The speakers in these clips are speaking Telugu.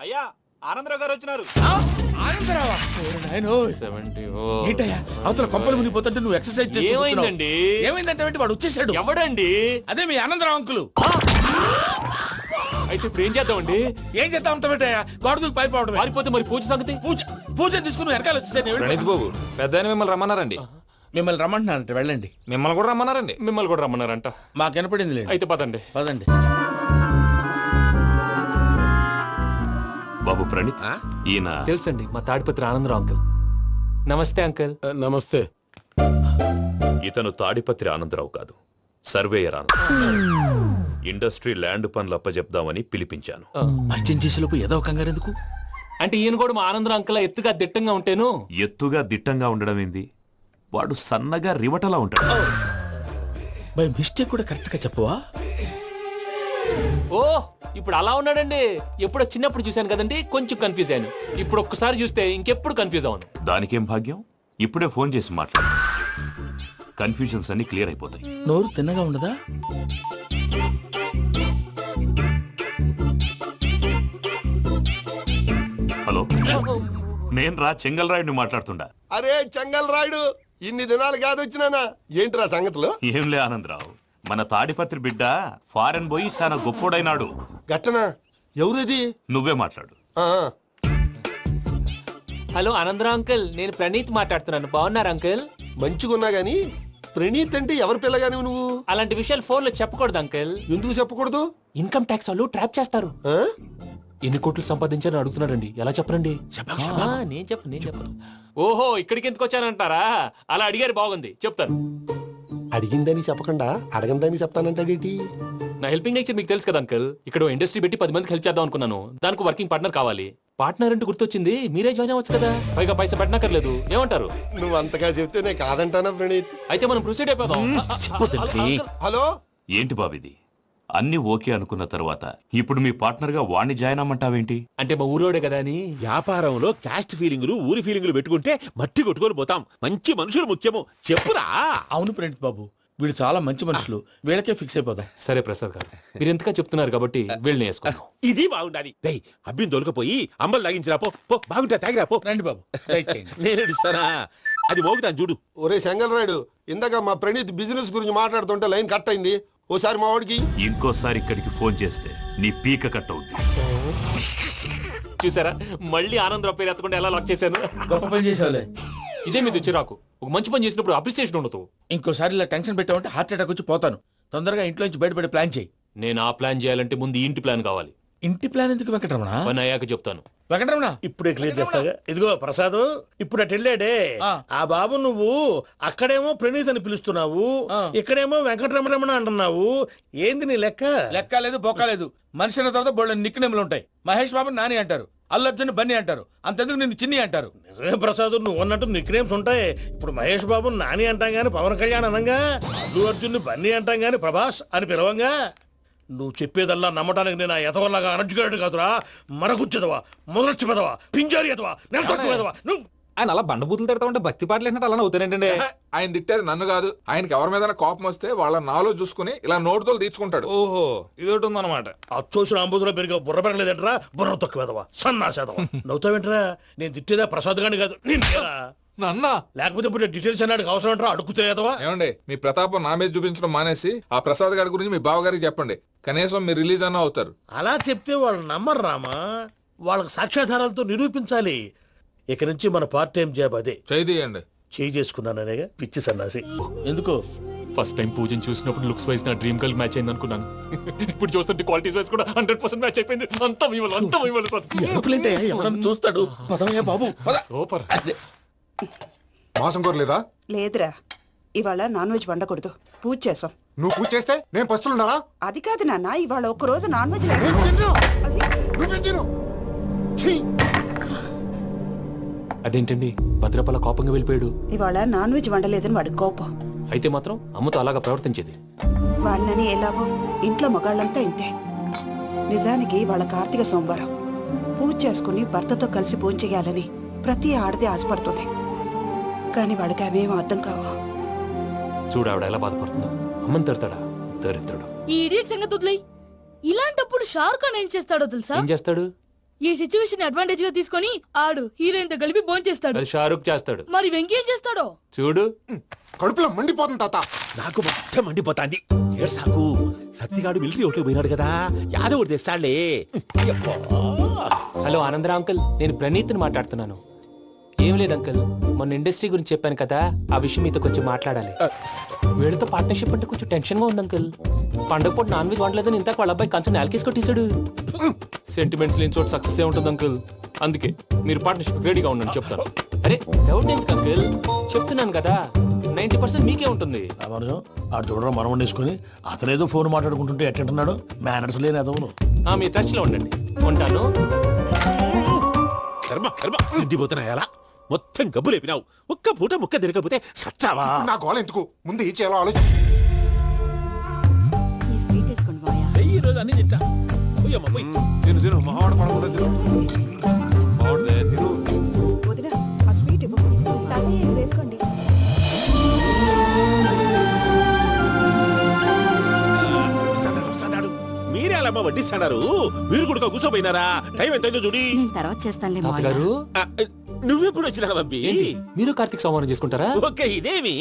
అయ్యా ఆనందరావు గారు వచ్చినారు. ఆనందరావా? ఏంటయ్యా అవతల కొంపలు మునిగిపోతుంటే నువ్వు ఎక్సర్సైజ్ ఏమైందండి? ఏమైందంటే వాడు వచ్చేసాడు. ఎవడండి? అదే మీ ఆనందరావు అంకులు. అయితే ఇప్పుడు ఏం చేద్దామండి? ఏం చేస్తా ఉంటావేటయ్యా? గోడ దూకి పైపోవడమే. పారిపోతే మరి పూజ సంగతి? పూజ తీసుకుని వెనకాల వచ్చేసాను. ప్రణీత్ బాబు పెద్ద మిమ్మల్ని రమ్మన్నారండి. మిమ్మల్ని రమ్మంటున్నారంట, వెళ్ళండి. మిమ్మల్ని కూడా రమ్మన్నారండి. మిమ్మల్ని కూడా రమ్మన్నారంట. మాకు వినపడింది లేదు. అయితే పదండి. పదండి. బాబు ప్రణీత్, ఈయన తెలుసండి, మా తాడిపత్రి ఆనందరావు అంకుల్. నమస్తే అంకుల్. నమస్తే. ఇతను తాడిపత్రి ఆనందరావు కాదు, సర్వేయర్ ఆనందరావు. ఇండస్ట్రీ ల్యాండ్ పనులు అప్పజెప్దామని పిలిపించాను. పరిచయం చేసేలోపు ఏదో కంగారు ఎందుకు? అంటే ఈయన కూడా మా ఆనందరావు అంకుల్ ఎత్తుగా దిట్టంగా ఉంటేను. ఎత్తుగా దిట్టంగా ఉండడం ఏంది, వాడు సన్నగా రివటలా ఉంటాడు. బై మిస్టేక్ కూడా కరెక్ట్ గా చెప్పవా? ఓ ఇప్పుడు అలా ఉన్నాడండి. ఎప్పుడో చిన్నప్పుడు చూశాను కదండి, కొంచెం కన్ఫ్యూజ్ అయ్యాను. ఇప్పుడు ఒక్కసారి చూస్తే ఇంకెప్పుడు కన్ఫ్యూజ్ అవును. దానికేం భాగ్యం, ఇప్పుడే ఫోన్ చేసి మాట్లాడు. కన్ఫ్యూజన్స్ అన్ని క్లియర్ అయిపోతాయి. నోరు తిన్నగా ఉండదా? హలో, నేను రా చెంగల్ రాయుడిని మాట్లాడుతుండా. అరే చెంగల్ రాయుడు, ఇన్ని దినాలు కాదు వచ్చినానా? ఏంట్రా సంగతులు? ఏంలే ఆనందరావు, మన తాడిపత్రి బిడ్డ ఫారెన్ పోయి చాలా గొప్పోడైనాడు. గట్టనా? ఎవరిది? నువ్వే మాట్లాడు. ఆ, హలో ఆనందరావు అంకుల్, నేను ప్రణీత్ మాట్లాడుతున్నాను. బాగున్నారు అంకుల్? మంచిగున్నా గాని ప్రణీత్ అంటే ఎవరి పిల్లగాని నువ్వు? అలాంటి విషయాలు ఫోన్ లో చెప్పకూడదు అంకుల్. ఎందుకు చెప్పకూడదు? ఇన్కమ్ ట్యాక్స్ వాళ్ళు ట్రాప్ చేస్తారు. ఆ? ఎన్ని కోట్లు సంపాదించాలని అడుగుతున్నాడండి. ఎలా చెప్పరండి? నేను చెప్పను. ఓహో, ఇక్కడికి ఎందుకు వచ్చానంటారా? అలా అడిగారు, బాగుంది, చెప్తాను. అడిగిందని చెప్పకుండా అడగందని చెప్తానంటాడేటి? నా హెల్పింగ్ నేచర్ మీకు తెలుసు కదా అంకుల్. ఇక్కడ ఇండస్ట్రీ పెట్టి 10 మందికి హెల్ప్ చేద్దాం అనుకున్నాను. దానికి వర్కింగ్ పార్ట్నర్ కావాలి. పార్ట్నర్ అంటే గుర్తొచ్చింది, మీరే జాయిన్ అవ్వచ్చు కదా. పైగా పైసా పెట్టనక్కర్లేదు. ఏమంటారు? నువ్వు అంతగా చెప్తేనే కాదంటానా ప్రణీత్? అయితే మనం ప్రొసీడ్ అయిపోదాం. హలో, ఏంటి బాబిది, అన్ని ఓకే అనుకున్న తర్వాత ఇప్పుడు మీ పార్ట్నర్ గా వాణ్ణి జాయిన్ అమ్మంటావేంటి? అంటే మా ఊరోడే కదా అని. వ్యాపారంలో క్యాస్ట్ ఫీలింగులు ఊరి ఫీలింగులు పెట్టుకుంటే మట్టి కొట్టుకొని పోతాం. మంచి మనుషులు ముఖ్యము. చెప్పురా. అవును ప్రణీత్ బాబు, వీళ్ళు చాలా మంచి మనుషులు. వీళ్ళకే ఫిక్స్ అయిపోదాం. సరే ప్రసాద్ గారు, మీరు ఎంతగా చెప్తున్నారు కాబట్టి వీళ్ళని వేసుకుందాం. ఇది బాగుండాలి. రేయ్, అబ్బిని దొలకపోయి అంబలు లాగించిరా పో. పో, బాగుంటా తాగిరా పో. రండి బాబు, దయచేయండి. నేను ఇస్తానా? అది మోగుతాను చూడు. ఒరే చెంగల్ రాయుడు, ఇందాక మా ప్రణీత్ బిజినెస్ గురించి మాట్లాడుతుంటే లైన్ కట్ అయింది. ఓసారి మా వాడికి. ఇంకోసారి ఇక్కడికి ఫోన్ చేస్తే నీ పీక కట్ అవుద్ది. చూసారా, మళ్ళీ ఆనందరావు పేరు ఎత్తకుండా ఎలా లాక్ చేశాను. గొప్ప పని చేసేవాళ్ళే. ఇదే మీద చిరాకు. ఒక మంచి పని చేసినప్పుడు అప్రిసియేషన్ ఉండదు. ఇంకోసారి ఇలా టెన్షన్ పెట్టామంటే హార్ట్ అటాక్ వచ్చి పోతాను. తొందరగా ఇంట్లో నుంచి బయటపడే ప్లాన్ చేయి. నేను ఆ ప్లాన్ చేయాలంటే ముందు ఈ ఇంటి ప్లాన్ కావాలి. ఇంటి ప్లాన్ ఎందుకు వెంకటరమణ? పని అయ్యాక చెప్తాను. వెంకటరమణ ఇప్పుడే క్లియర్ చేస్తాగా. ఇదిగో ప్రసాద్, ఇప్పుడు అటు వెళ్ళాడే ఆ బాబు, నువ్వు అక్కడేమో ప్రణీత్ అని పిలుస్తున్నావు, ఇక్కడేమో వెంకటరమణ అంటున్నావు. ఏంది నీ లెక్క? లెక్క లేదు, బొక్క లేదు. మనిషి అన్న తర్వాత బోళ్ళ నిక్నెములు ఉంటాయి. మహేష్ బాబు నాని అంటారు, అల్లర్జున్ బన్నీ అంటారు, అంతెందుకు నిన్ను చిన్ని అంటారు. నిజమే ప్రసాద్, నువ్వు అన్నట్టు నిక్నేమ్స్ ఉంటాయి. ఇప్పుడు మహేష్ బాబు నాని అంటాం గాని పవన్ కళ్యాణ్ అనంగా, అల్లు అర్జున్ బన్నీ అంటాం గాని ప్రభాస్ అని పిలవంగా. నువ్వు చెప్పేదల్లా నమ్మటానికి నేను ఆ ఎతవల్లాగా అనర్జుకేటెడ్ కాదురా. మరగుచ్చదవా, మొదలచ్చి పెదవా, పింజారి ఎదవా, నెలసొక్కు పెదవా నువ్వు. ఆయన అలా బండబూతులు తిడతా ఉంటే భక్తి పాటలు ఏంటంటే అలా అవుతానంటే. ఆయన తిట్టేది నన్ను కాదు, ఆయనకి ఎవరి మీద కోపం వస్తే వాళ్ళ నాలో చూసుకుని ఇలా నోటుతో తీర్చుకుంటాడు. ఓహో, ఇదొకటి ఉందన్నమాట. అచ్చోసిన అంబుధులో పెరిగే బుర్ర పెరగలేదంటరా. బుర్ర తొక్కువేదవా, సన్నాసేదవా. నవ్వుతావేంట్రా? నేను తిట్టేదా ప్రసాద్ గాని కాదు, నిన్నేరా. నన్నా? లేకపోతే ఇప్పుడు డీటెయిల్స్ అన్నాడు అవసరం అంటారా? అడుగుతాయేదవా. ఏమండి, మీ ప్రతాపం నా మీద చూపించడం మానేసి ఆ ప్రసాద్ గారి గురించి మీ బావగారికి చెప్పండి. కనీసం మీరు రిలీజ్ అన్న అవుతారు. అలా చెప్తే వాళ్ళు నమ్మరు రామా. వాళ్ళకి సాక్ష్యాధారాలతో నిరూపించాలి. ఇక నుంచి మన పార్ట్ టైం జాబ్ అదే. చేయండి. చేయి చేసుకున్నాననేగా పిచ్చి సన్నాసి. ఎందుకు? ఫస్ట్ టైం పూజను చూసినప్పుడు లుక్స్ వైజ్ నా డ్రీమ్ గర్ల్ మ్యాచ్ అయింది అనుకున్నాను. ఇప్పుడు చూస్తుంటే క్వాలిటీస్ వైజ్ కూడా 100% మ్యాచ్ అయిపోయింది. అంతా మీ వల్ల సార్. ఎవడన్నా చూస్తాడు. పదవయ్యా బాబు, పద. సూపర్. మాసం కోరలేదా? లేదురా, ఇవాళ నాన్ వెజ్ వండకూడదు. పూజ చేసాం. నువ్వు పూజ చేస్తే నేను పస్తులున్నారా? అది కాదు నాన్న, ఇవాళ ఒక్కరోజు నాన్ వెజ్ లేదు. అదేంటండి, భద్రపల కోపంగా వెళ్ళిపోయాడు. ఇవాళ నాన్ వెజ్ వండలేదని వాడి కోపం. అయితే మాత్రం అమ్మతో అలాగా ప్రవర్తించేది. వాడినని ఎలాగో ఇంట్లో మగాళ్ళంతా ఇంతే. నిజానికి వాళ్ళ కార్తీక సోమవారం పూజ చేసుకుని భర్తతో కలిసి పూజ చేయాలని ప్రతి ఆడది ఆశపడుతుంది. కానీ వాళ్ళకి అవేం అర్థం కావు. చూడు ఆవిడ ఎలా బాధపడుతుందో. అమ్మని తిడతాడా దరిద్రుడు. ఈ ఇడియట్ సంగతి వదిలేయ్. ఇలాంటప్పుడు షారుఖ్ ఖాన్ ఏం చేస్తాడో తెలుసా? ఏం చేస్తాడు? ఈ సిచ్యువేషన్ అడ్వాంటేజ్ గా తీసుకొని ఆడు హీరోయిన్ తో కలిపి భోంచేస్తాడు. అది షారుఖ్ చేస్తాడు. మరి వెంకీ ఏం చేస్తాడో చూడు. కడుపులో మండిపోతుంది తాత. నాకు మొత్తం మండిపోతాంది. ఏడ్సాకు, సత్తిగాడు మిలిటరీ ఒకటి పోయినాడు కదా, యాదవ్ ఒకటి తెస్తాడులే. హలో ఆనందరావు అంకుల్, నేను ప్రణీత్ని మాట్లాడుతున్నాను. ఏం లేదు అంకుల్, మొన్న ఇండస్ట్రీ గురించి చెప్పాను కదా, ఆ విషయం మీతో కొంచెం మాట్లాడాలి. వీళ్ళతో పార్ట్నర్షిప్ అంటే కొంచెం టెన్షన్ గా ఉంది అంకుల్. పండగ పూట నాన్ వెజ్ వండలేదని ఇంతకు వాళ్ళ అబ్బాయి కంచెం నేలకేసి కొట్టేశాడు. సెంటిమెంట్స్ లేని చోట సక్సెస్ ఏ ఉంటుంది అంకుల్. అందుకే మీరు పార్ట్నర్షిప్ రెడీగా ఉండండి చెప్తాను. అరే డౌట్ ఎందుకు అంకుల్, చెప్తున్నాను కదా 90% మీకే ఉంటుంది. రామానుజం ఆడు చూడడం మనం వండేసుకుని అతనేదో ఫోన్ మాట్లాడుకుంటుంటే ఎట్టంటున్నాడు. మేనర్స్ లేని అదవును. మీ టచ్ లో ఉండండి. ఉంటాను. కర్మ కర్మ, ఇంటిపోతున్నా ఎలా మొత్తం గబ్బు లేపినావు. ఒక్క పూట ముక్క తిరగకపోతే సచ్చావా? నా గోల ఎందుకు, ముందు ఏం చేయాలో ఆలోచించు. ఈ స్వీట్ వేసుకోండి బాయా. ఈ రోజు అన్ని తింటా. పోయమ్మ, పోయ్. తిను తిను మావాడు పడకుండా తిను. మావాడిదే తిను. వదిన ఆ స్వీట్ ఇవ్వు. వేసుకోండి. వస్తాడు. మీరే అలా అమ్మ వడ్డిస్తాడారు, మీరు కూడా కూర్చోపోయినారా? టైం ఎంతైందో చూడి. నేను తర్వాత చేస్తానులే తాతగారు, ఆ, నువ్వెప్పుడు వచ్చినా బంబి? ఏంటి మీరు కార్తీక్ సంహారం చేసుకుంటారా? ఓకే, ఇదేమి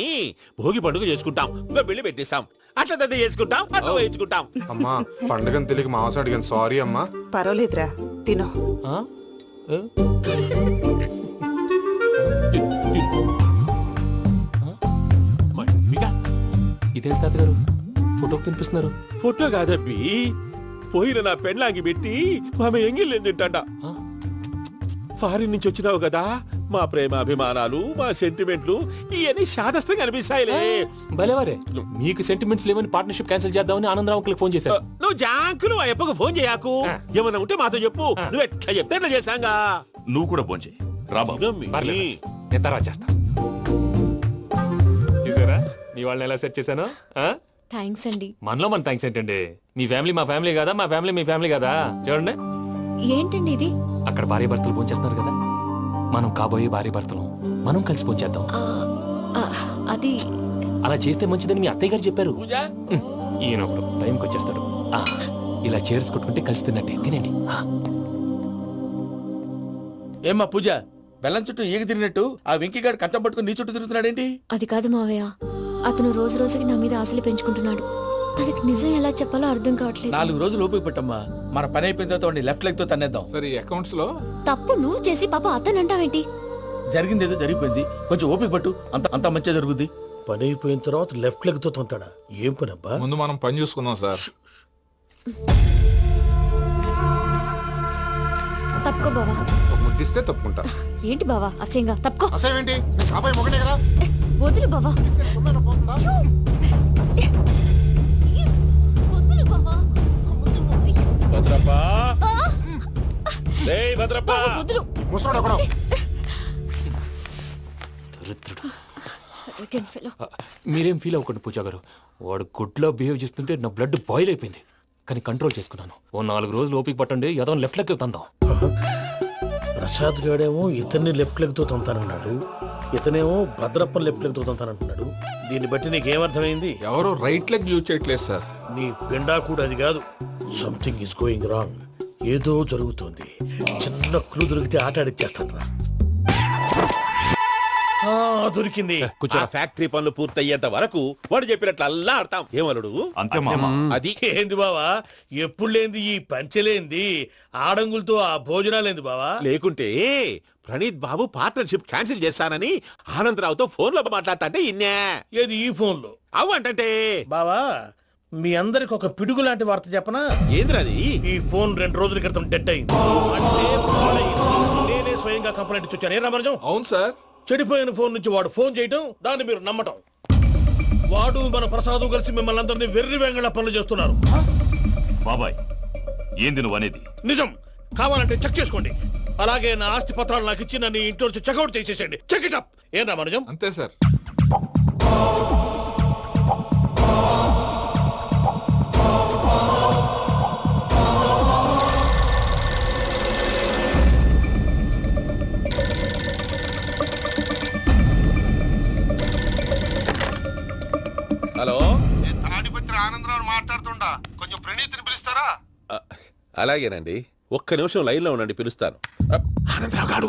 భోగి పండుగ చేసుకుంటాం, ఇంకా పెళ్లి పెట్టేస్తాం, అట్లా దద్ద చేసుకుంటాం, అట్లా వేయించుకుంటాం. అమ్మా పండుగని తెలియక మాంసం అడిగాను, సారీ అమ్మా. పర్వాలేదురా, తినో. ఆ? ఏ? మమ్మిగా ఇదేంటి తాతగారు ఫోటోకి తినిపిస్తున్నారు? ఫోటో కాదబ్బి, పోయిన నా పెళ్ళాంగి పెట్టి ఆమె ఎంగిల్లేం తింటాడ. ఆ? ఫారిన్ నుంచి వచ్చినావు కదా, మా ప్రేమ అభిమానాలు, మా సెంటిమెంట్లు ఇవన్నీ శాదస్తంగా అనిపిస్తాయిలే. భలేవారే, మీకు సెంటిమెంట్స్ లేవని పార్ట్నర్షిప్ క్యాన్సిల్ చేద్దామని ఆనందరావు అంకుల్ ఫోన్ చేశారు. నువ్వు జాంకులు ఆ అప్పకు ఫోన్ చేయకు. ఏమన్నా ఉంటే మాతో చెప్పు, నువ్వు ఎట్లా చెప్తే ఎట్లా చేశాంగా. నువ్వు కూడా ఫోన్ చేయి రాబాబు. ఇదమ్మి. పర్లేదు, నేను తర్వాత చేస్తా. చూసారా మీ వాళ్ళని ఎలా సెట్ చేశాను? థ్యాంక్స్ అండి. మనలో మన థ్యాంక్స్ ఏంటండి? మీ ఫ్యామిలీ మా ఫ్యామిలీ కదా, మా ఫ్యామిలీ మీ ఫ్యామిలీ కదా. చూడండి, ఏంటండి ఇది? అక్కడ భార్య భర్తలు ఫోన్ చేస్తున్నారు కదా, మనం కాబోయే భార్య భర్తలు మనం కలిసి ఫోన్ చేద్దాం. అది అలా చేస్తే మంచిదని మీ అత్తయ్య గారు చెప్పారు. పూజ ఈయన ఒకడు టైంకి వచ్చేస్తాడు. ఇలా చేర్స్ కొట్టుకుంటే కలిసి తిన్నట్టే. తినండి. ఏమ్మా పూజ, బెల్లం చుట్టూ ఈగ తిరిగినట్టు ఆ వెంకీగాడు కంచం పట్టుకుని నీ చుట్టూ తిరుగుతున్నాడేంటి? అది కాదు మావయ్య, అతను రోజు రోజుకి నా మీద ఆశలు పెంచుకుంటున్నాడు. తనకి నిజం ఎలా చెప్పాలో అర్థం కావట్లేదు. 4 రోజులు ఓపిక పట్టమ్మా, మన పని అయిపోయిన తర్వాత వాడిని లెఫ్ట్ లెగ్ తో తన్నేద్దాం. సరే అకౌంట్స్ లో తప్పు నువ్వు చేసి పాప అతను అంటావేంటి? జరిగింది ఏదో జరిగిపోయింది, కొంచెం ఓపిక పట్టు, అంత మంచిగా జరుగుద్ది. పని అయిపోయిన తర్వాత లెఫ్ట్ లెగ్ తో తొంతాడా? ఏం పని అబ్బా? ముందు మనం పని చూసుకుందాం సార్. తప్పుకో బావా. ఒక ముద్దిస్తే తప్పుకుంటా. ఏంటి బావా అసహ్యంగా? తప్పుకో. అసేమేంటి, నీ కాబోయే మొగనే కదా. వదులు బావా. తొందరగా పోతుందా? ప్లీజ్, వదులు బావా. భద్రప్ప, రేయ్ భద్రప్ప. బావా, వదులు. ముసలోడు ఒకడు. Arrogant fellow. మీరేం ఫీల్ అవ్వకండి పూజా గారు. వాడు గుడ్లో బిహేవ్ చేస్తుంటే నా బ్లడ్ బాయిల్ అయిపోయింది, కానీ కంట్రోల్ చేసుకున్నాను. ఓ 4 రోజులు ఓపిక పట్టండి, ఏదో లెఫ్ట్ లెగ్ తందాం. ప్రసాద్ గాడేమో ఇతన్ని లెఫ్ట్ లెగ్ తో తొంతానన్నాడు, ఇతనేమో భద్రప్పని లెఫ్ట్ లెగ్ తో తొంతానంటున్నాడు. దీన్ని బట్టి నీకేమర్థమైంది? ఎవరో రైట్ లెగ్ యూజ్ చేయట్లేదు సార్. నీ పిండా కూడా అది కాదు. Something is going wrong. ఏదో జరుగుతోంది. చిన్న క్లూ దొరికితే ఆట ఆడిచ్చేస్తాను రా. దొరికింది. ఆ ఫ్యాక్టరీ పనులు పూర్తయ్యేంత వరకు వాడు చెప్పినట్లు అల్లా ఆడతాం. ఏమలుడు? అంతే మామ. అది ఏంది బావా, ఎప్పుడు లేంది ఈ పంచలేంది, ఆడంగులతో ఆ భోజనాలేంది బావా? లేకుంటే ప్రణీత్ బాబు పార్ట్నర్షిప్ క్యాన్సిల్ చేస్తానని ఆనందరావుతో ఫోన్ లో మాట్లాడతాంటే ఇన్నే. ఏది ఈ ఫోన్ లో? అవ్వంటే బావా, మీ అందరికి ఒక పిడుగు లాంటి వార్త చెప్పనా? ఏంద్రది? ఈ ఫోన్ 2 రోజుల క్రితం డెడ్ అయింది. అంటే పాడైంది. నేనే స్వయంగా కంప్లైంట్ ఇచ్చాను. ఏ రామరాజం? అవును సార్. చెడిపోయిన ఫోన్ నుంచి వాడు ఫోన్ చేయటం, దాన్ని మీరు నమ్మటం. వాడు మన ప్రసాదు కలిసి మిమ్మల్ని అందరినీ వెర్రి వెంగళ పనులు చేస్తున్నారు. బాబాయ్ ఏంది నువ్వు అనేది? నిజం. కావాలంటే చెక్ చేసుకోండి. అలాగే నా ఆస్తి పత్రాలు నాకు ఇచ్చి నన్ను ఇంట్లో నుంచి చెక్అౌట్ చేసేసండి. Check it up. ఏం రామరాజం? అంతే సార్. హలో, నేను తాడిపత్రి ఆనందరావు మాట్లాడుతుండా, కొంచెం ప్రణీతిని పిలుస్తారా? అలాగేనండి. ఒక్క నిమిషం లైన్లో ఉండండి, పిలుస్తాను. ఆనందరావు గారు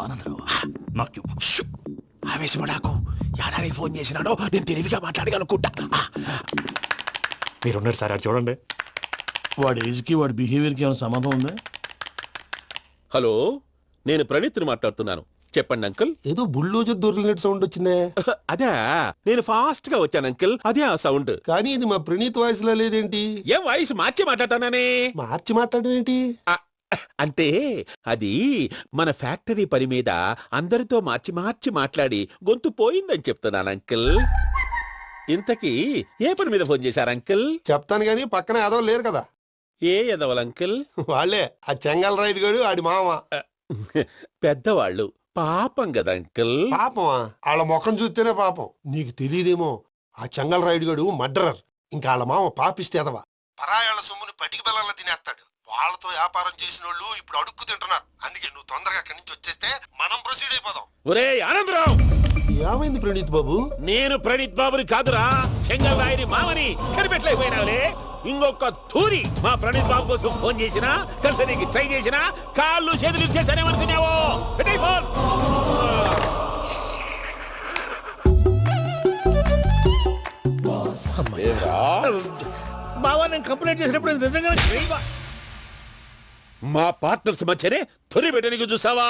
ఆవేశపడాకు. యాదానికి ఫోన్ చేసినాడో నేను తెలివిగా మాట్లాడగలనుకుంటా. మీరున్నారు సార్, అది చూడండి. వాడి ఏజ్కి వాడి బిహేవియర్కి ఏమైనా సంబంధం ఉందా? హలో, నేను ప్రణీత్ని మాట్లాడుతున్నాను. చెప్పండి అంకుల్. ఏదో బుల్డోజర్ దొరికినట్టు సౌండ్ వచ్చిందే. అదే, నేను ఫాస్ట్ గా వచ్చాను అంకుల్, అదే ఆ సౌండ్. కానీ ఇది మా ప్రణీత్ వాయిస్ లో లేదేంటి? ఏం వాయిస్ మార్చి మాట్లాడతానే? మార్చి మాట్లాడడం ఏంటి? అంటే అది మన ఫ్యాక్టరీ పని మీద అందరితో మార్చి మార్చి మాట్లాడి గొంతు పోయిందని చెప్తున్నాను అంకుల్. ఇంతకీ ఏ పని మీద ఫోన్ చేశారు అంకుల్? చెప్తాను గానీ పక్కన ఏదో లేరు కదా. ఏ ఎదవలు అంకుల్? వాళ్ళే ఆ చెంగల్ రైడ్ గడు ఆడి మామ. పెద్దవాళ్ళు, పాపం కదా అంకుల్. పాపమా? వాళ్ళ ముఖం చూస్తేనే పాపం. నీకు తెలియదేమో, ఆ చెంగల్ రైడ్ గడు మర్డరర్. ఇంకా వాళ్ళ మామ పాపిస్తేదవా. పరాయాళ్ళ సొమ్ముని పటికి బెల్లంలో తినేస్తాడు. వాళ్ళతో వ్యాపారం చేసిన వాళ్ళు ఇప్పుడు అడుక్కు తింటున్నారు. అందుకే నువ్వు తొందరగా అక్కడి నుంచి వచ్చేస్తే మనం ప్రొసీడ్ అయిపోదాం. ఒరే ఆనందరావు, ఏమైంది ప్రణీత్ బాబు? నేను ప్రణీత్ బాబుని కాదురా, సెంగల్ రాయని మామని కనిపెట్టలేకపోయినావులే. ఇంకొక తూరి మా ప్రణీత్ బాబు కోసం ఫోన్ చేసినా, కలిసి ట్రై చేసినా కాళ్ళు చేతులు చేశానేమనుకున్నావో. పెట్టేయ్ ఫోన్. బావా, నేను కంప్లైంట్ చేసినప్పుడు ఇది నిజంగానే చేయవా? మా పార్ట్నర్స్ మధ్యనే తొలి పెట్టడానికి చూసావా?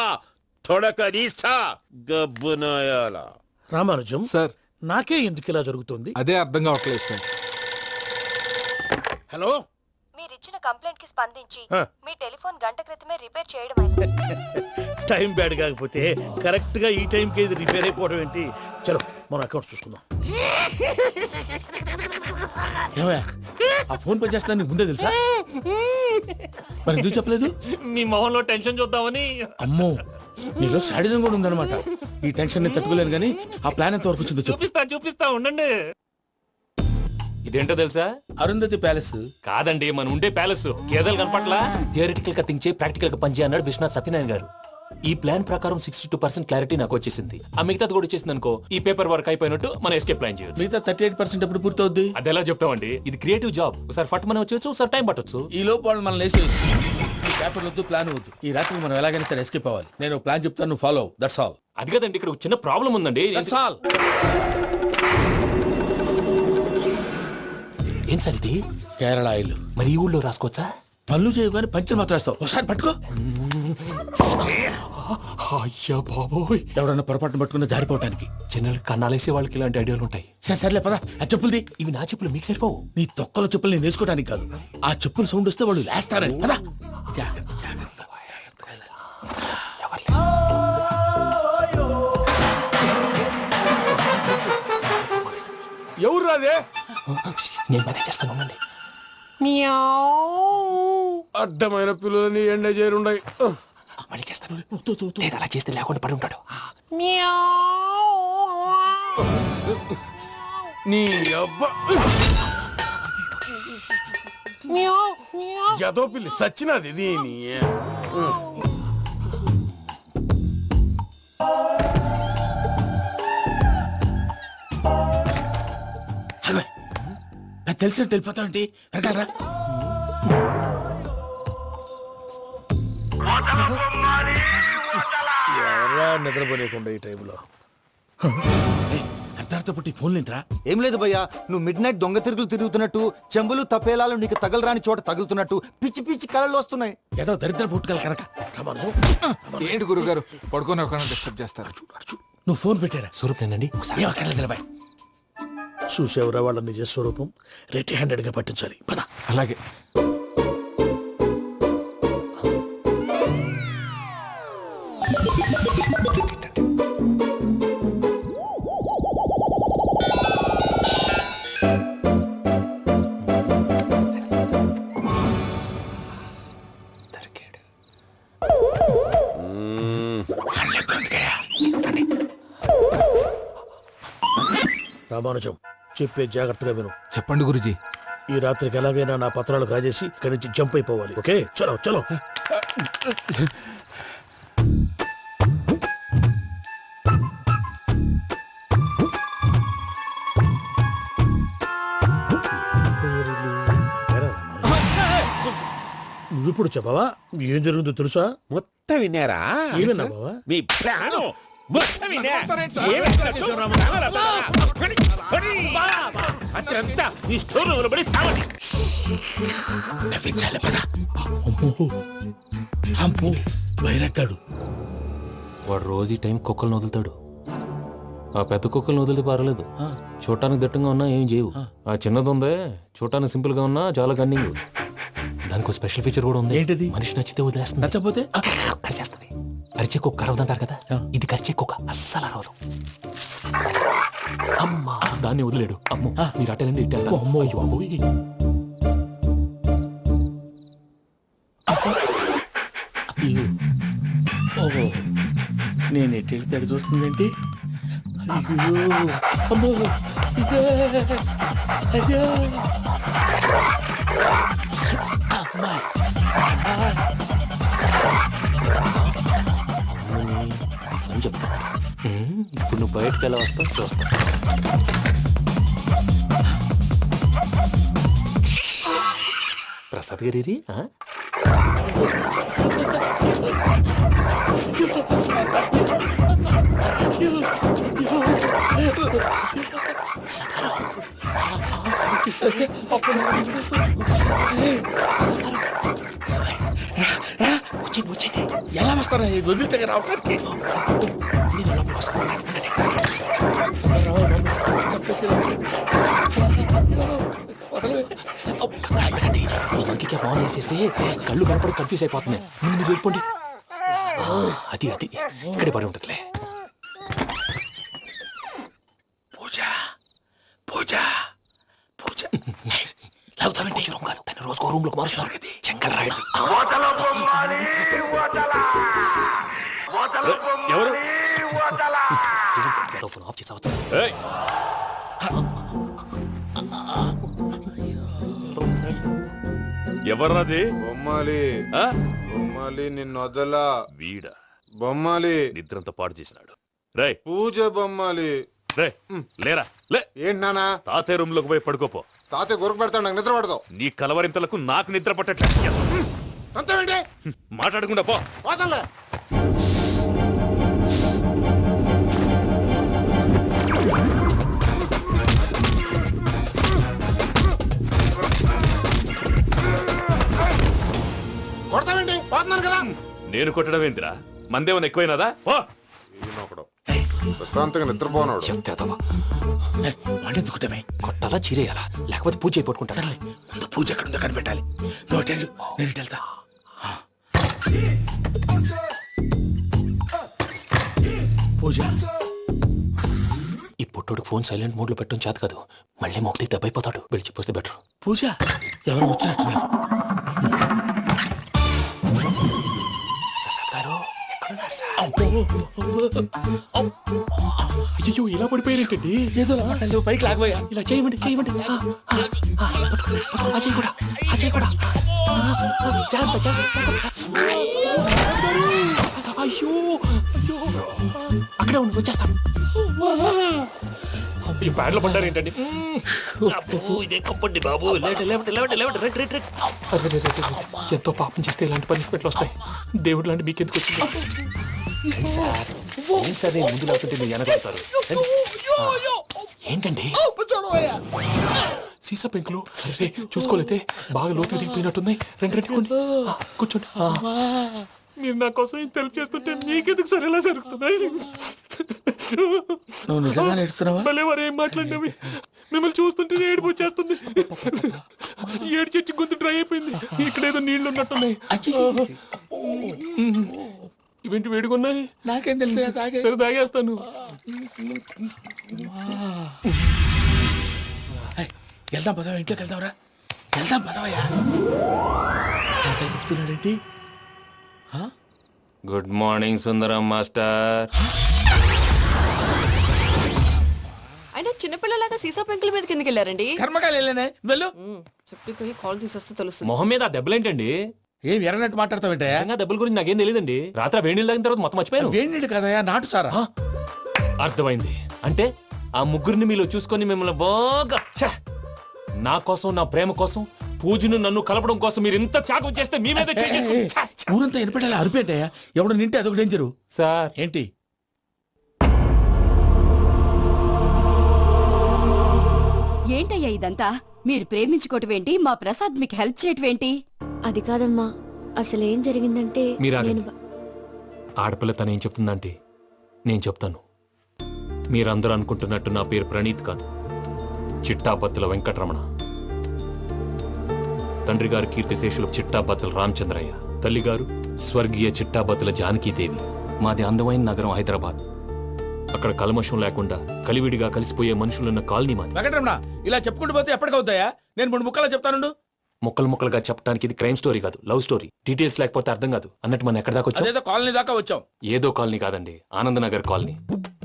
తొడక నీస్తా గబ్బునాయాల. రామానుజం సార్, నాకే ఎందుకు ఇలా జరుగుతుంది? అదే అర్థం కావట్లేదు సార్. హలో, మీరిచ్చిన కంప్లైంట్ కి స్పందించి ఆ. మీ టెలిఫోన్ గంట క్రితమే రిపేర్ చేయడం టైం బ్యాడ్ కాకపోతే కరెక్ట్ గా ఈ టైంకి ఇది రిపేర్ అయిపోవడం ఏంటి? చలో మన అకౌంట్ చూసుకుందాం. ఏమయ్య, ఆ ఫోన్ పని చేస్తున్నా నీకు ముందే తెలుసా? మరి ఎందుకు చెప్పలేదు? మీ మొహంలో టెన్షన్ చూద్దామని. అమ్మో, నీలో శాడిజం కూడా ఉందన్నమాట. ఈ టెన్షన్ ని తట్టుకోలేను కానీ ఆ ప్లాన్ ఎంత వరకు వచ్చిందో చెప్పు. చూపిస్తా ఉండండి. ఇదేంటో తెలుసా? అరుంధతి ప్యాలెస్ కాదండి, మన ఉండే ప్యాలెస్. గేదెలు కనపట్లా? థియరిటికల్ గా థింక్ చేయి, ప్రాక్టికల్ గా పనిచేయ అన్నాడు విశ్వనాథ్ సత్యనారాయణ గారు. ఈ ప్లాన్ ప్రకారం 62% క్లారిటీ నాకు వచ్చేసింది. ఆ మిగతాది కూడా వచ్చేసింది అనుకో, ఈ పేపర్ వర్క్ అయిపోయినట్టు మనం ఎస్కేప్ ప్లాన్ చేయొచ్చు. మిగతా 38% ఎప్పుడు పూర్తవుద్ది? అది ఎలా చెప్తామండి? ఇది క్రియేటివ్ జాబ్. ఒకసారి ఫట్ మనం వచ్చేయచ్చు, ఒకసారి టైం పట్టొచ్చు. ఈ లోపు వాళ్ళు మనం లేసేయచ్చు. ఈ పేపర్ వద్దు, ప్లాన్ వద్దు. ఈ రాత్రి మనం ఎలాగైనా సరే ఎస్కేప్ అవ్వాలి. నేను ప్లాన్ చెప్తాను, నువ్వు ఫాలో. That's all. అది కదండి, ఇక్కడ ఒక చిన్న ప్రాబ్లం ఉందండి. That's all. ఏం సార్ ఇది? కేరళ ఆయిల్. మరి ఈ ఊళ్ళో రాసుకోవచ్చా? పనులు చేయవు కానీ పంచర్ మాత్రం వేస్తావు. ఒకసారి పట్టుకో. అయ్యా బాబోయ్, ఎవడన్నా పొరపాటున పట్టుకున్న జారిపోవటానికి. జనరల్ కన్నాలేసే వాళ్ళకి ఇలాంటి ఐడియాలు ఉంటాయి. సర్లే పదా, ఆ చెప్పులది. ఇవి నా చెప్పులు, మీకు సరిపోవు. నీ తొక్కల చెప్పులు నేను వేసుకోవడానికి కాదు, ఆ చెప్పుల సౌండ్ వస్తే వాళ్ళు లేస్తారని. పదా. ఎవరు రాదే? నేను మేనేజ్ చేస్తాను, ఉండండి. అడ్డమైన పిల్లలని ఎండ చేరుండయి. మళ్ళీ చేస్తాను. లేదు, అలా చేస్తే లేకుండా పడి ఉంటాడు. నీ అబ్బ ఎదో పిల్లి సచ్చినది దీని. నాకు తెలిసినట్టు వెళ్ళిపోతావు ఏంటి? వెనకాలరా. ఎవరా నిద్రపోలేకుండా ఈ టైంలో? అర్ధార్థ పుట్టి ఫోన్ లేంట్రా. ఏం లేదు భయ్యా, నువ్వు మిడ్ నైట్ దొంగ తిరుగులు తిరుగుతున్నట్టు, చెంబులు తపేలాలు నీకు తగలరాని చోట తగులుతున్నట్టు పిచ్చి పిచ్చి కళలు వస్తున్నాయి. ఏదో దరిద్ర పుట్టుకల కనుక. ఏంటి గురుగారు పడుకొని ఒక డిస్టర్బ్ చేస్తారు? నువ్వు ఫోన్ పెట్టారా? స్వరూప్ నేనండి. నిలబాయ్. చూసేవరా వాళ్ళ నిజ స్వరూపం. రెట్టి హ్యాండెడ్ గా పట్టించాలి. పద. అలాగే. రామానుజం, చెప్పే జాగ్రత్తగా విను. చెప్పండి గురుజీ. ఈ రాత్రికి ఎలాగైనా నా పత్రాలు కాజేసి ఇక్కడి నుంచి జంప్ అయిపోవాలి. ఓకే, చలో చలో. ఇప్పుడు చెప్పవా ఏం జరుగుతుందో తెలుసా? మొత్తం విన్నారా? ఏమన్నా బావా? మీ ప్రాణం మొత్తం విన్నా? అత్రంతా ఈ స్టోర్ రూమ్ లో పడి సావండి. నవ్వించాలి పద. అమ్మో వైరక్కాడు. వాడు రోజు ఈ టైం కుక్కలను వదులుతాడు. ఆ పెద్ద కుక్కలను వదిలితే పర్లేదు, చూడటానికి దట్టంగా ఉన్నా ఏం చేయవు. ఆ చిన్నది ఉందే, చూడటానికి సింపుల్ గా ఉన్నా చాలా కన్నింగ్. దానికి స్పెషల్ ఫీచర్ కూడా ఉంది. ఏంటిది? మనిషి నచ్చితే వదిలేస్తుంది, నచ్చపోతే కరిచేస్తుంది. అరిచే కుక్క అరవదంటారు కదా, ఇది కరిచే కుక్క అస్సలు అరవదు. అమ్మా దాన్ని వదిలేడు. అమ్మో మీరు అటెండి ఇట్టే. అమ్మో అయ్యో అమ్మోయ్. ఓహో నేను ఎట్టి వెళ్తాడు చూస్తుందేంటి? అయ్యో అమ్మో ఇదే అయ్యో అమ్మా అని చెప్తా. ఇప్పుడు నువ్వు బయటకు ఎలా వస్తావు చూస్తా. ప్రసాద్ గారి వచ్చేయండి. ఎలా వస్తారా వదిలితే రావడానికి? ఫోన్ చేసేస్తే కళ్ళు కనపడి కన్ఫ్యూజ్ అయిపోతున్నాయి. మీరు వెళ్ళిపోండి. అది అది ఇక్కడే పడి ఉంటుందిలే. పూజ పూజ పూజ లాగుతామంటే రూమ్ కాదు, తన రోజుకో రూమ్ లోకి మారుస్తున్నారు కదా. శంకర్ రాయుడు ఎవరు? ఫోన్ ఆఫ్ చేసావచ్చు. ఎవర్రాది? బొమ్మాలి ఆ? బొమ్మాలి నిన్ను వదలా. వీడా బొమ్మాలి నిద్రంతా పాడు చేసినాడు. రే పూజ బొమ్మాలి. రే లేరా లే. ఏంటి నానా? తాతయ్య రూమ్ లోకి పోయి పడుకోపో. తాతయ్య గురకు పెడతాడు, నాకు నిద్ర పడదు. నీ కలవరింతలకు నాకు నిద్ర పట్టట్లేదు. అంతేంటి? మాట్లాడకుండా పో. పోతాలే. కొడతావేంటి? పోతున్నాను కదా. నేను కొట్టడం ఏంటిరా? మందేమన్నా ఎక్కువైనదా? ఓ ఈయనొకడు ప్రశాంతంగా నిద్రపోనాడు. చెప్తావా వాడెందుకుంటామే? కొట్టాలా చీరేయాలా లేకపోతే పూజ అయిపోట్టుకుంటా. సర్లే ముందు పూజ ఎక్కడుందో కనిపెట్టాలి. నువ్వు వెళ్ళు, నేను ఇటు వెళ్తా. పూజ ఈ పుట్టోడు ఫోన్ సైలెంట్ మోడ్ లో పెట్టడం చేత కాదు. మళ్ళీ మొక్కి దెబ్బైపోతాడు. వెళ్ళి చెప్పొస్తే బెటర్. పూజ ఎవరు వచ్చినట్టున్నారు? అయ్యో ఇలా పడిపోయారేంటండి? ఏదో పైకి లాగబోయా. ఇలా చేయమండి చేయమండి. అజయ్ కూడా అజయ్ కూడా జాగ్రత్త జాగ్రత్త. అయ్యో అక్కడే ఉండి వచ్చేస్తాను. ఈ బ్యాడ్లో పడ్డారు ఏంటండి? ఇదే కప్పండి బాబు. ఎంతో పాపం చేస్తే ఇలాంటి పనిష్మెంట్లు వస్తాయి. దేవుడు లాంటి మీకెందుకు వచ్చింది? సార్ ముందు లేకుంటే మీరు వెనకాడతారు. ఏంటండి సీసా పెంకులు? అరే చూసుకోలేతే బాగా లోతు దిగిపోయినట్టున్నాయి. రెండు కూర్చోండి. మీరు నా కోసం ఇంత హెల్ప్ చేస్తుంటే మీకెందుకు సరే ఎలా జరుగుతున్నాయి? నువ్వు నిజంగా నేర్చుతున్నావా? భలే వారు ఏం మాట్లాడినవి. మిమ్మల్ని చూస్తుంటే ఏడుపు వచ్చేస్తుంది. ఏడు చెట్టు గొంతు డ్రై అయిపోయింది. ఇక్కడ ఏదో నీళ్లు ఉన్నట్టున్నాయి. ఇవేంటి వేడుకున్నాయి? నాకేం తెలుసు, సరే తాగేస్తాను. వెళ్దాం పదవా, ఇంట్లోకి వెళ్దాంరా. వెళ్దాం పదవయ్యా. చెప్తున్నాడేంటి? గుడ్ మార్నింగ్ సుందరం మాస్టర్. అయినా చిన్నపిల్లలాగా సీసా పెంకుల మీద కిందకి వెళ్ళారండి. కర్మకాయలు వెళ్ళానే వెళ్ళు. చెప్పి కాల్ తీసొస్తే తెలుస్తుంది. మొహం మీద ఆ దెబ్బలేంటండి? ఏం ఎర్రనట్టు మాట్లాడతావేంటే? దెబ్బల గురించి నాకేం తెలియదండి. రాత్రి వేడి నీళ్ళు తాగిన తర్వాత మొత్తం మర్చిపోయాను. వేడి నీళ్ళు కదయా, నాటు సారా. అర్థమైంది. అంటే ఆ ముగ్గురిని మీలో చూసుకొని మిమ్మల్ని బాగా నా కోసం నా ప్రేమ కోసం పూజను నన్ను కలపడం కోసం మీరు ఇంత త్యాగం చేస్తే మీ మీద ఊరంతా వినపడేలా అరిపేంటయ్యా ఎవడు నింటే అదొక డేంజరు. సార్ ఏంటి ఏంటయ్యా ఇదంతా? మీరు ప్రేమించుకోవటం ఏంటి? మా ప్రసాద్ మీకు హెల్ప్ చేయటం ఏంటి? అది కాదమ్మా, అసలు ఏం జరిగిందంటే మీరు నేను ఆగండి. ఆడపిల్ల తను ఏం చెప్తుందంటే నేను చెప్తాను. మీరందరూ అనుకుంటున్నట్టు నా పేరు ప్రణీత్ కాదు, చిట్టాపత్తుల వెంకటరమణ. తండ్రి గారు కీర్తిశేషులు చిట్టాపత్తుల రామచంద్రయ్య, తల్లిగారు స్వర్గీయ చిట్టాపత్తుల జానకీదేవి. మాది అందమైన నగరం హైదరాబాద్. అక్కడ కల్మషం లేకుండా కలివిడిగా కలిసిపోయే మనుషులున్న కాలనీ మాది. వెంకటరమణ ఇలా చెప్పుకుంటూ పోతే ఎప్పటికవుతాయా? నేను 3 ముక్కలా చెప్తాను. ముక్కలు ముక్కలుగా చెప్పడానికి ఇది క్రైమ్ స్టోరీ కాదు, లవ్ స్టోరీ. డీటెయిల్స్ లేకపోతే అర్థం కాదు. అన్నట్టు మనం ఎక్కడ దాకా వచ్చాం? అదేదో కాలనీ దాకా వచ్చాం. ఏదో కాలనీ కాదండి, ఆనందనగర్ కాలనీ.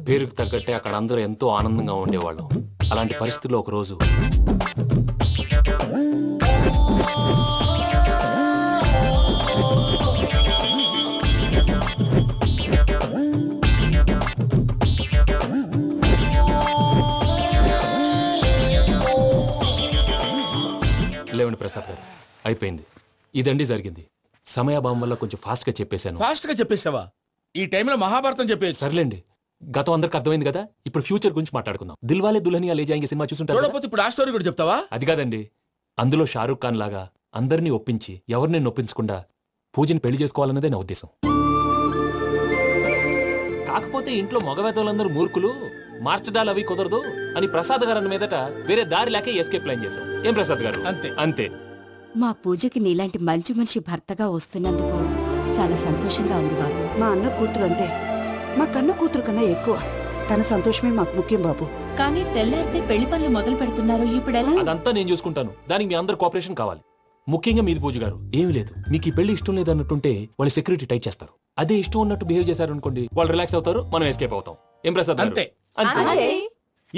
పేరుకు తగ్గట్టే అక్కడ అందరూ ఎంతో ఆనందంగా ఉండేవాళ్ళం. అలాంటి పరిస్థితుల్లో ఒక రోజు లేవండి ప్రసాద్ గారు, అయిపోయింది. ఇదండి జరిగింది. సమయాభావం వల్ల కొంచెం ఫాస్ట్ గా చెప్పేశాను. ఫాస్ట్ గా చెప్పేసావా? ఈ టైంలో మహాభారతం చెప్పేసి. సర్లేండి, గతం అందరికి అర్థమైంది కదా. ఇప్పుడు ఫ్యూచర్ గురించి మాట్లాడుకుందాం. దిల్వాలే దుల్హనియా లే జాయేంగే సినిమా చూసుంటారు కదా? చూడకపోతే ఇప్పుడు ఆ స్టోరీ కూడా చెప్తావా? అది కాదండి, అందులో షారూక్ ఖాన్ లాగా అందరినీ ఒప్పించి ఎవరిని నొప్పించకుండా పూజని పెళ్లి చేసుకోవాలన్నదే నా ఉద్దేశం. కాకపోతే ఇంట్లో మగవేతలందరూ మూర్ఖులు, మార్చడాలు అవి కుదరదు అని ప్రసాద్ గారు అన్న మీదట వేరే దారి లేక ఎస్కేప్ ప్లాన్ చేశాం. ఏం ప్రసాద్ గారు? అంతే అంతే. మా పూజకి నీలాంటి మంచి మనిషి భర్తగా వస్తున్నందుకు చాలా సంతోషంగా ఉంది బాబు. మా అన్న కూతురు అంటే మా కన్న కూతురు కన్నా ఎక్కువ. తన సంతోషమే మాకు ముఖ్యం బాబు. కానీ తెల్లారితే పెళ్లి పనులు మొదలు పెడుతున్నారు, ఇప్పుడెలా? అదంతా నేను చూసుకుంటాను. దానికి మీ అందరు కోఆపరేషన్ కావాలి. ముఖ్యంగా మీది పూజ గారు. ఏమీ లేదు, మీకు ఈ పెళ్లి ఇష్టం లేదు అన్నట్టుంటే వాళ్ళు సెక్యూరిటీ టైట్ చేస్తారు. అదే ఇష్టం ఉన్నట్టు బిహేవ్ చేశారు అనుకోండి, వాళ్ళు రిలాక్స్ అవుతారు, మనం ఎస్కేప్ అవుతాం. ఏం ప్రసాద్ గారు? అంతే. అంతే.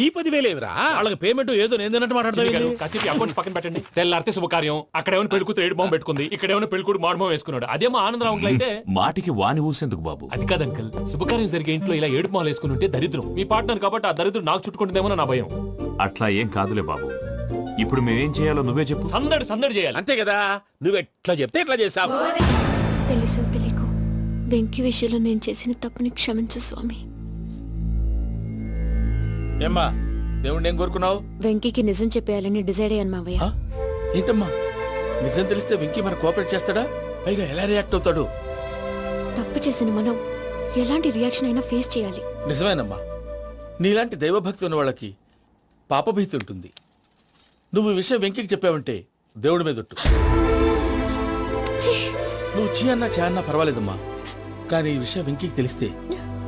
ఈ 10,000 ఏమిరా? వాళ్ళకి పేమెంట్ ఏదో నేందన్నట్టు మాట్లాడతాను. కాసేపు అకౌంట్స్ పక్కన పెట్టండి. తెల్లారితే శుభకార్యం. అక్కడేమైనా పెళ్లికూతురు ఏడు బాంబు పెట్టుకుంది, ఇక్కడేమైనా పెళ్లికూడు మాడు బాంబు వేసుకున్నాడు. అదేమో ఆనందరావు అంకుల్ అయితే మాటికి వాని ఊసేందుకు బాబు? అది కాదు అంకుల్, శుభకార్యం జరిగే ఇంట్లో ఇలా ఏడు మాలు వేసుకుని ఉంటే దరిద్రం. మీ పార్ట్నర్ కాబట్టి ఆ దరిద్రం నాకు చుట్టుకుంటుందేమో నా భయం. అట్లా ఏం కాదులే బాబు. ఇప్పుడు మేమేం చేయాలో నువ్వే చెప్పు. సందడి సందడి చేయాలి. అంతే కదా, నువ్వు ఎట్లా చెప్తే ఎట్లా చేసావు. తెలుసో తెలియకో వెంకీ విషయంలో నేను చేసిన తప్పుని క్షమించు స్వామి. ఏమ్మా, దేవుణ్ణి ఏం కోరుకున్నావు? వెంకీకి నిజం చెప్పేయాలని డిసైడ్ అయ్యాను మావయ్య. ఏంటమ్మా, నిజం తెలిస్తే వెంకీ మన కోఆపరేట్ చేస్తాడా? పైగా ఎలా రియాక్ట్ అవుతాడు? తప్పు చేసిన మనం ఎలాంటి రియాక్షన్ అయినా ఫేస్ చేయాలి. నిజమేనమ్మా, నీలాంటి దైవభక్తి ఉన్న వాళ్ళకి పాపభీతి ఉంటుంది. నువ్వు ఈ విషయం వెంకీకి చెప్పావంటే దేవుడి మీద ఒట్టు. నువ్వు చీ అన్నా చే అన్నా పర్వాలేదమ్మా, కానీ ఈ విషయం వెంకీకి తెలిస్తే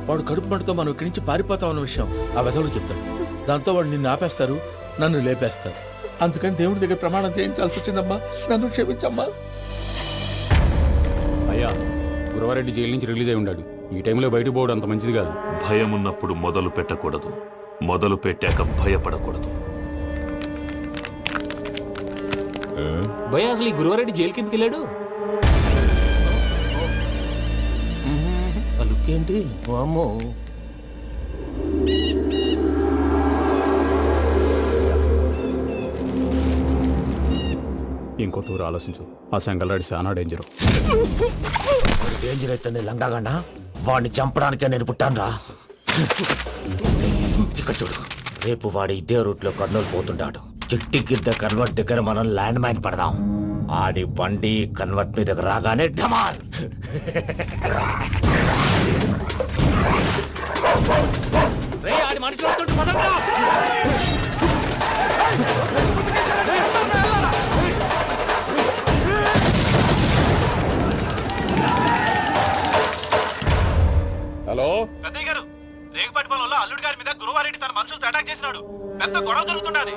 వాడు కడుపు మంటతో మనం ఇక్కడి నుంచి పారిపోతాం అన్న విషయం ఆ వెధవుడు చెప్తాడు. దాంతో వాడు నిన్ను ఆపేస్తారు, నన్ను లేపేస్తారు. అందుకని దేవుడి దగ్గర ప్రమాణం చేయించాల్సి వచ్చిందమ్మా, నన్ను క్షమించమ్మా. అయ్యా, గురవారెడ్డి జైలు నుంచి రిలీజ్ అయి ఉన్నాడు. ఈ టైంలో బయటకు పోవడం అంత మంచిది కాదు. భయం ఉన్నప్పుడు మొదలు పెట్టకూడదు, మొదలు పెట్టాక భయపడకూడదు. భయ అసలు ఈ గురువారెడ్డి జైలు కిందకి వెళ్ళాడు. లుక్ ఏంటి? వామ్మో. ఇంకో తూరు ఆలోచించు. ఆ సంగల్రాడి చాలా డేంజర్. డేంజర్ అయితే లంగాగండా వాడిని చంపడానికే నేను పుట్టాను రా. ఇక్కడ చూడు, రేపు వాడి ఇదే రూట్ లో కర్నూలు పోతుంటాడు. చిట్టి గిద్ద కన్వర్ట్ దగ్గర మనం ల్యాండ్ మైన్ పడదాం. ఆడి బండి కన్వర్ట్ మీద రాగానే ఢమాల్. ఆడి మనుషులు వస్తుంటే పదండ్రా. హలో పెద్దయ్య గారు, రేగుపాటి పొలంలో అల్లుడి గారి మీద గురువారెడ్డి తన మనుషులతో అటాక్ చేసినాడు. పెద్ద గొడవ జరుగుతున్నది.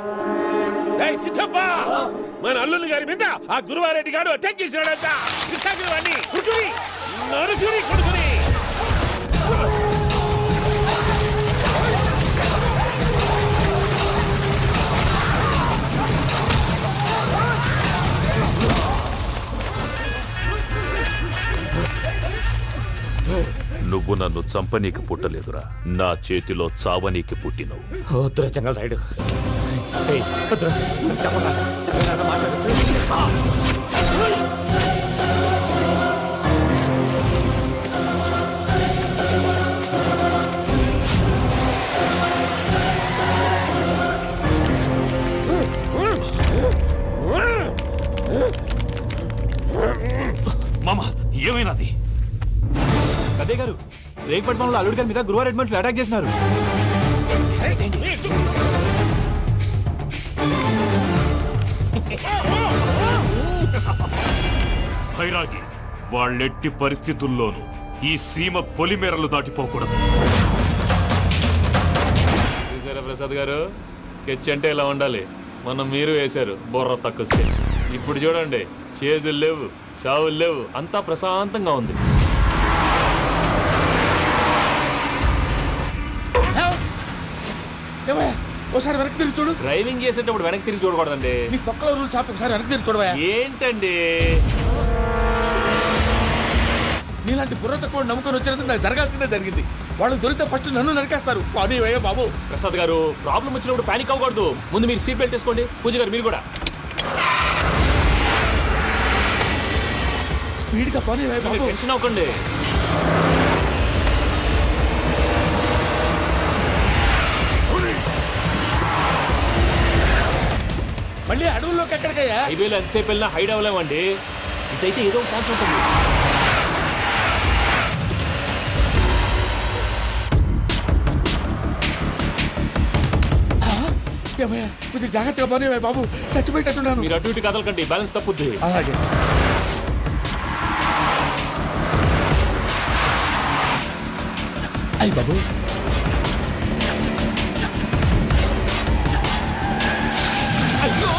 సిద్ధప్ప, మన అల్లుని గారి మీద ఆ గురువారెడ్డి గారు అటాక్ చేసినాడంట. కృష్ణాగిరి కుడుకుని నడుచుని కొడుకుని. నువ్వు నన్ను చంపనీకి పుట్టలేదురా, నా చేతిలో చావనీకి పుట్టినవు. చెంగల్ రైడ్ ఏయ్, మామ ఏమైనాది? అదే గారు రేగుపట్టి మనలో అల్లుడి గారి మీద గురువారెడ్డి మనుషులు అటాక్ చేసినారు. భైరాగి, వాళ్ళెట్టి పరిస్థితుల్లోనూ ఈ సీమ పొలిమేరలు దాటిపోకూడదు. చూసారా ప్రసాద్ గారు, స్కెచ్ అంటే ఇలా ఉండాలి. మనం మీరు వేశారు బుర్ర తక్కువ స్కెచ్. ఇప్పుడు చూడండి, చేజులు లేవు, చావులు లేవు, అంతా ప్రశాంతంగా ఉంది. ఒకసారి వెనక్కి తిరిగి చూడు. డ్రైవింగ్ చేసేటప్పుడు వెనక్కి తిరిగి చూడకూడదండి. నీ తొక్కలో రూల్స్ ఆపి ఒకసారి వెనక్కి తిరిగి చూడవా. ఏంటండి నీలాంటి బుర్ర తక్కువ నమ్ముకొని వచ్చినందుకు నాకు జరగాల్సిందే జరిగింది. వాళ్ళు దొరికితే ఫస్ట్ నన్ను నరికేస్తారు. కానీ వయ్యా బాబు. ప్రసాద్ గారు, ప్రాబ్లం వచ్చినప్పుడు పానిక్ అవ్వకూడదు. ముందు మీరు సీట్ బెల్ట్ వేసుకోండి. పూజ గారు మీరు కూడా స్పీడ్గా పని బాబు. టెన్షన్ అవ్వకండి. మళ్ళీ అడవుల్లోకి ఎక్కడికయ్యా? హైవేలో ఎంతసేపు వెళ్ళినా హైడ్ అవ్వలేమండి. ఇదైతే ఏదో ఒక ఛాన్స్ ఉంటుంది. కొంచెం జాగ్రత్తగా పని బాబు, చచ్చిపోయేటట్టున్నాను. మీరు అటు ఇటు కదలకండి, బ్యాలెన్స్ తప్పుద్ది. అలాగే. అయ్యి బాబు, అయ్యో.